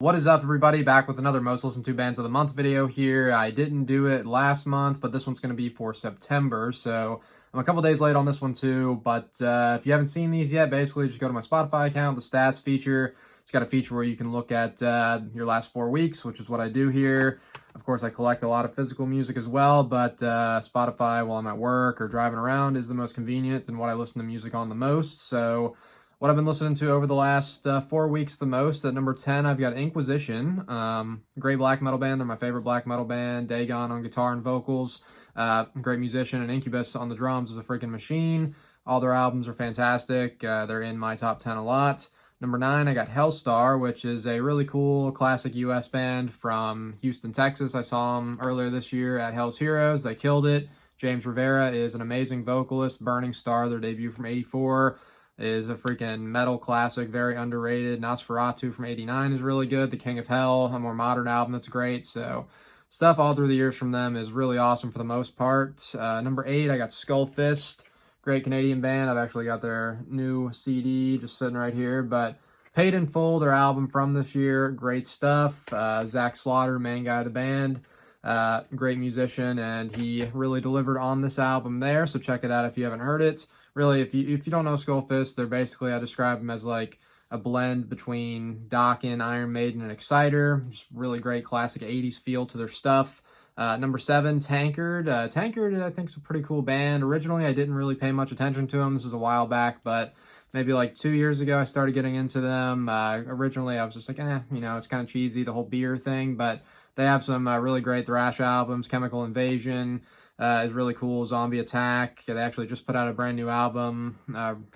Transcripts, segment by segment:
What is up, everybody? Back with another most listened to bands of the month video here. I didn't do it last month, but this one's going to be for September, so I'm a couple days late on this one too. But if you haven't seen these yet, basically just go to my Spotify account, the stats feature. It's got a feature where you can look at your last 4 weeks, which is what I do here. Of course, I collect a lot of physical music as well, but Spotify while I'm at work or driving around is the most convenient and what I listen to music on the most. So what I've been listening to over the last 4 weeks the most, at number 10, I've got Inquisition, great black metal band. They're my favorite black metal band. Dagon on guitar and vocals, great musician, and Incubus on the drums is a freaking machine. All their albums are fantastic. They're in my top 10 a lot. Number 9, I got Hellstar, which is a really cool classic US band from Houston, Texas. I saw them earlier this year at Hell's Heroes. They killed it. James Rivera is an amazing vocalist. Burning Star, their debut from '84. Is a freaking metal classic, very underrated. Nosferatu from '89 is really good. The King of Hell, a more modern album that's great. So stuff all through the years from them is really awesome for the most part. Number 8, I got Skullfist, great Canadian band. I've actually got their new CD just sitting right here, but Paid in Full, their album from this year, great stuff. Zach Slaughter, main guy of the band, great musician, and he really delivered on this album there, so check it out if you haven't heard it. Really, if you don't know Skullfist, they're basically, I describe them as like a blend between Dokken, Iron Maiden, and Exciter. Just really great classic 80s feel to their stuff. Number 7, Tankard. Tankard, I think, is a pretty cool band. Originally, I didn't really pay much attention to them. This is a while back, but maybe like 2 years ago, I started getting into them. Originally, I was just like, it's kind of cheesy, the whole beer thing, but they have some really great thrash albums. Chemical Invasion is really cool. Zombie Attack. They actually just put out a brand new album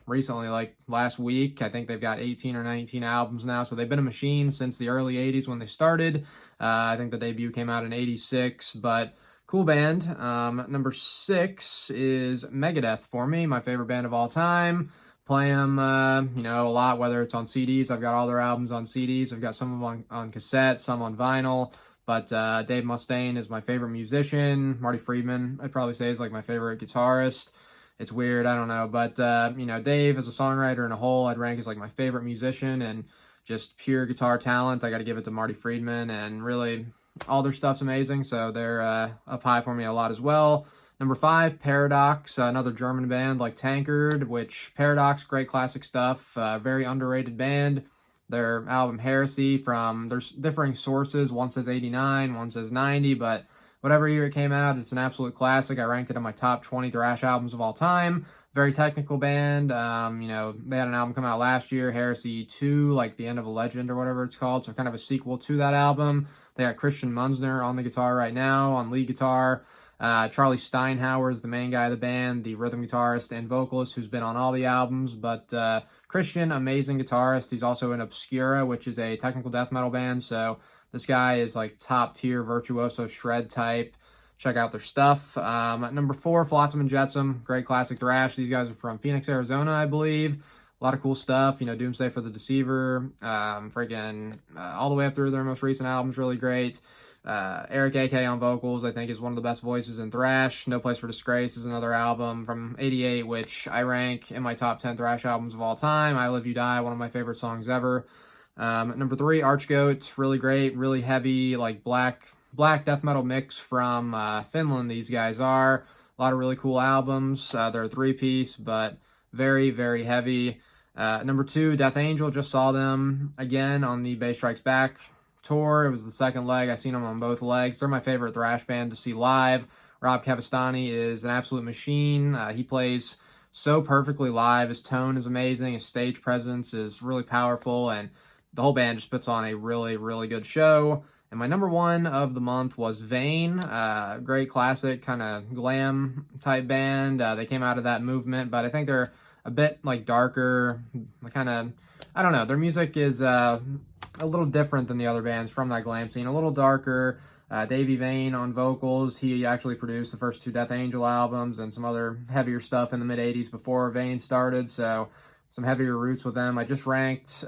recently, like last week. I think they've got 18 or 19 albums now, so they've been a machine since the early 80s when they started. I think the debut came out in '86, but cool band. Number 6 is Megadeth for me, my favorite band of all time. Play them, a lot, whether it's on CDs. I've got all their albums on CDs. I've got some of them on cassette, some on vinyl. But Dave Mustaine is my favorite musician. Marty Friedman, I'd probably say, is like my favorite guitarist. It's weird, I don't know. But, Dave as a songwriter in a whole, I'd rank as like my favorite musician, and just pure guitar talent, I got to give it to Marty Friedman. And really, all their stuff's amazing, so they're up high for me a lot as well. Number 5, Paradox, another German band like Tankard, which Paradox, great classic stuff, very underrated band. Their album Heresy, there's differing sources. One says 89, one says 90, but whatever year it came out, it's an absolute classic. I ranked it in my top 20 thrash albums of all time. Very technical band. They had an album come out last year, Heresy 2, like The End of a Legend or whatever it's called, so kind of a sequel to that album. They got Christian Munzner on the guitar right now, on lead guitar. Charlie Steinhauer is the main guy of the band, the rhythm guitarist and vocalist who's been on all the albums, but Christian, amazing guitarist. He's also in Obscura, which is a technical death metal band, so this guy is like top tier virtuoso shred type. Check out their stuff. Number 4, Flotsam and Jetsam, great classic thrash. These guys are from Phoenix, Arizona, I believe. A lot of cool stuff, Doomsday for the Deceiver, all the way up through their most recent albums, really great. Eric A.K. on vocals, I think, is one of the best voices in thrash. No Place for Disgrace is another album from '88, which I rank in my top 10 thrash albums of all time. I Live You Die, one of my favorite songs ever. Number 3, Archgoats, really great, really heavy, like black death metal mix from Finland, these guys are. A lot of really cool albums. They're a 3-piece, but very, very heavy. Number 2, Death Angel, just saw them again on the Bass Strikes Back tour. It was the second leg. I've seen them on both legs. They're my favorite thrash band to see live. Rob Cavastani is an absolute machine. He plays so perfectly live. His tone is amazing. His stage presence is really powerful, and the whole band just puts on a really, really good show. And my number 1 of the month was Vayne. Great classic, kind of glam type band. They came out of that movement, but I think they're a bit like darker, kind of, I don't know. Their music is a little different than the other bands from that glam scene, a little darker. Davey Vayne on vocals. He actually produced the first 2 Death Angel albums and some other heavier stuff in the mid-'80s before Vayne started, so some heavier roots with them. I just ranked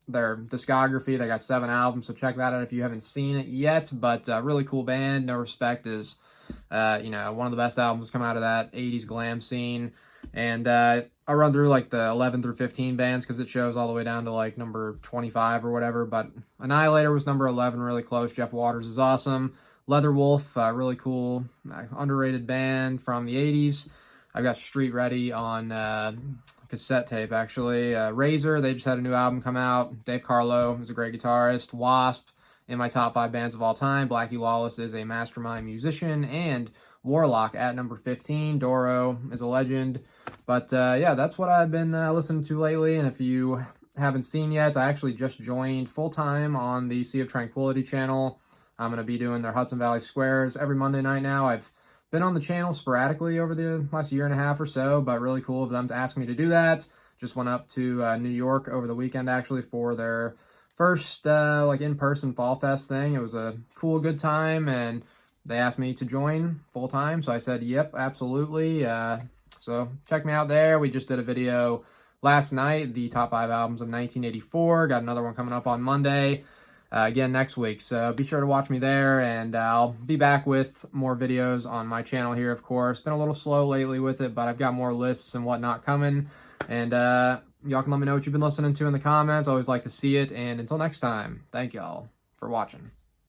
their discography. They got 7 albums, so check that out if you haven't seen it yet, but really cool band. No Respect is, one of the best albums come out of that 80s glam scene. And I'll run through like the 11 through 15 bands because it shows all the way down to like number 25 or whatever. But Annihilator was number 11, really close. Jeff Waters is awesome. Leatherwolf, really cool, underrated band from the 80s. I've got Street Ready on cassette tape, actually. Razor, they just had a new album come out. Dave Carlo is a great guitarist. Wasp, in my top 5 bands of all time. Blackie Lawless is a mastermind musician. And Warlock at number 15. Doro is a legend. But yeah, that's what I've been listening to lately. And if you haven't seen yet, I actually just joined full-time on the Sea of Tranquility channel. I'm going to be doing their Hudson Valley Squares every Monday night now. I've been on the channel sporadically over the last year and a half or so, but really cool of them to ask me to do that. Just went up to New York over the weekend, actually, for their first like in-person Fall Fest thing. It was a cool, good time, and they asked me to join full-time, so I said, yep, absolutely. So check me out there. We just did a video last night, the top 5 albums of 1984. Got another one coming up on Monday. Again next week, so be sure to watch me there, and I'll be back with more videos on my channel here, of course. Been a little slow lately with it, but I've got more lists and whatnot coming, and y'all can let me know what you've been listening to in the comments. I always like to see it, and until next time, thank y'all for watching.